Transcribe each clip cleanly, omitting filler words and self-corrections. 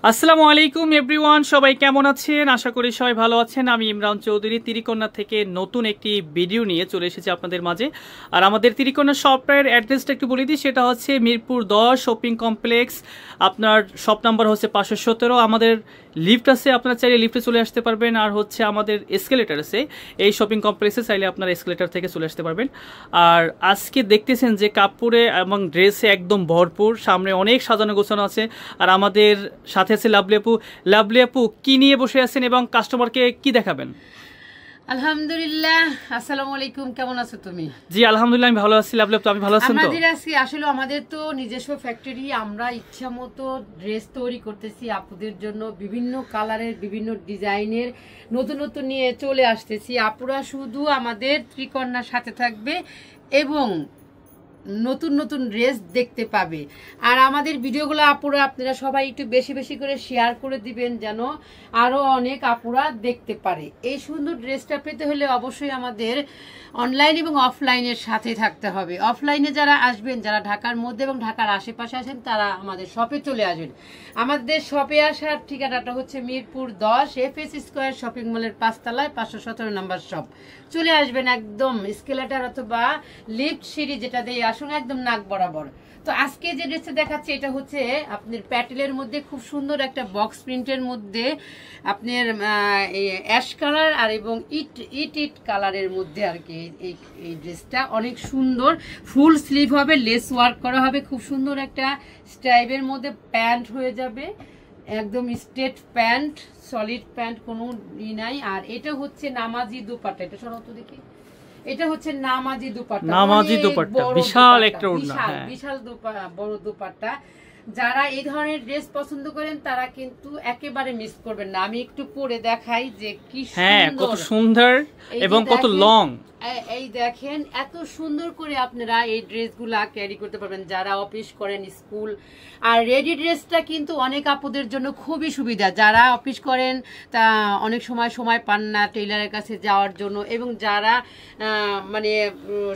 আসসালামু আলাইকুম এভরিওয়ান, সবাই কেমন আছেন? আশা করি সবাই ভালো আছেন। আমি ইমরান চৌধুরী তিরিকন্যা থেকে নতুন একটি ভিডিও নিয়ে চলে এসেছি আপনাদের মাঝে। আর আমাদের তিরিকন্যা শপের অ্যাড্রেসটা একটু বলে দিই, সেটা হচ্ছে মিরপুর 10 শপিং কমপ্লেক্স। আপনার শপ নাম্বার হচ্ছে 517। আমাদের লিফট আছে, আপনারা চাইলে লিফটে চলে আসতে পারবেন। আর হচ্ছে আমাদের এসকেলেটার আছে এই শপিং কমপ্লেক্সে, চাইলে আপনারা এসকেলেটার থেকে চলে আসতে পারবেন। আর আজকে দেখতেছেন যে কাপড়ে এবং ড্রেসে একদম ভরপুর, সামনে অনেক সাজানো গোছানো আছে। আর আমাদের সাথে আছে লাভলি আপু। লাভলি আপু, কি নিয়ে বসে আছেন এবং কাস্টমারকে কি দেখাবেন? আলহামদুলিল্লাহ, আসসালামু আলাইকুম। কেমন আছো তুমি? জি আলহামদুলিল্লাহ, আমি ভালো আছি। লাভলি আপু, আপনি ভালো আছেন? তো আমাদের তো নিজস্ব ফ্যাক্টরি, আমরা ইচ্ছা মতো ড্রেস তৈরি করতেছি আপুদের জন্য। বিভিন্ন কালারের, বিভিন্ন ডিজাইনের নতুন নতুন নিয়ে চলে আসতেছি। আপুরা শুধু আমাদের ত্রিকন্যার সাথে থাকবে এবং নতুন নতুন ড্রেস দেখতে পাবে। আর আমাদের ভিডিওগুলো আপুরা আপনারা সবাই একটু বেশি বেশি করে শেয়ার করে দিবেন, যেন আরও অনেক আপুরা দেখতে পারে। এই সুন্দর ড্রেসটা পেতে হলে অবশ্যই আমাদের অনলাইন এবং অফলাইনের সাথে থাকতে হবে। অফলাইনে যারা আসবেন, যারা ঢাকার মধ্যে এবং ঢাকার আশেপাশে আছেন, তারা আমাদের শপে চলে আসবেন। আমাদের শপে আসার ঠিকানাটা হচ্ছে মিরপুর 10 FS স্কয়ার শপিং মলের 5 তলায় 517 নম্বর শপ। চলে আসবেন একদম এসকেলেটর অথবা লিফট সিঁড়ি যেটা দিয়ে আসুন, একদম নাক বরাবর। তো আজকে যে ড্রেসটা দেখাচ্ছি, এটা হচ্ছে আপনার প্যাটেলের মধ্যে খুব সুন্দর একটা বক্স প্রিন্টের মধ্যে আপনার অ্যাশ কালার আর এবং ইট কালারের মধ্যে আর কি। এই ড্রেসটা অনেক সুন্দর, ফুল স্লিভ হবে, লেস ওয়ার্ক করা হবে, খুব সুন্দর একটা স্টাইলের মধ্যে প্যান্ট হয়ে যাবে, একদম স্ট্রেট প্যান্ট, সলিড প্যান্ট, কোনো ই নাই। আর এটা হচ্ছে নামাজি দুপাট্টা। এটা সরাও তো দেখি। এটা হচ্ছে নামাজি দুপাট্টা, নামাজি দুপাট্টা, বিশাল একটা ওড়না, বিশাল বড় দুপাট্টা। যারা এই ধরনের ড্রেস পছন্দ করেন তারা কিন্তু একেবারে মিস করবেন না। আমি একটু পরে দেখাই যে কি কত সুন্দর এবং কত লং। এই দেখেন, এত সুন্দর করে আপনারা এই ড্রেসগুলা ক্যারি করতে পারবেন যারা অফিস করেন, স্কুল। আর রেডি ড্রেসটা কিন্তু অনেক আপুদের জন্য খুবই সুবিধা। যারা অফিস করেন তা অনেক সময় পান না টেইলারের কাছে যাওয়ার জন্য, এবং যারা মানে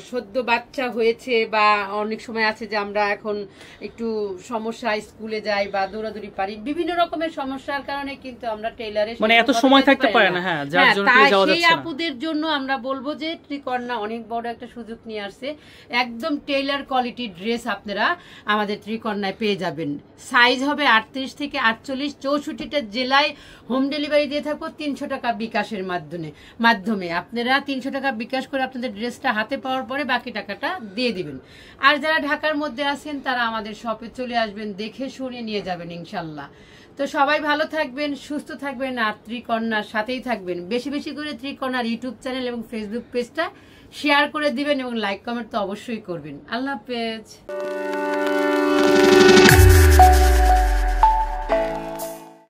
সদ্য বাচ্চা হয়েছে বা অনেক সময় আছে যে আমরা এখন একটু সমস্যা, স্কুলে যাই বা দৌড়াদৌড়ি পারি, বিভিন্ন রকমের সমস্যার কারণে কিন্তু আমরা টেইলারে মানে এত সময় থাকতে পারে না। হ্যাঁ, যার জন্য যাওয়া যাচ্ছে না। সেই আপুদের জন্য আমরা বলবো যে ত্রিকন্যা অনেক বড় একটা সুযোগ নিয়ে আসছে। একদম টেইলার কোয়ালিটি ড্রেস আপনারা আমাদের ত্রিকন্যায় পেয়ে যাবেন। সাইজ হবে 38 থেকে 48, 64টা জেলায় হোম ডেলিভারি দিয়ে থাকবো 300 টাকা বিকাশের মাধ্যমে। আপনারা 300 টাকা বিকাশ করে আপনাদের ড্রেসটা হাতে পাওয়ার পরে বাকি টাকাটা দিয়ে দিবেন। আর যারা ঢাকার মধ্যে আছেন তারা আমাদের শপে চলে আসবেন, দেখে শুনে নিয়ে যাবেন ইনশাল্লাহ। তো সবাই ভালো থাকবেন, সুস্থ থাকবেন, আর ত্রিকন্যার সাথেই থাকবেন। বেশি বেশি করে ত্রিকন্যার ইউটিউব চ্যানেল এবং ফেসবুক পেজটা শেয়ার করে দিবেন এবং লাইক কমেন্ট তো অবশ্যই করবেন। আল্লাহ হাফেজ।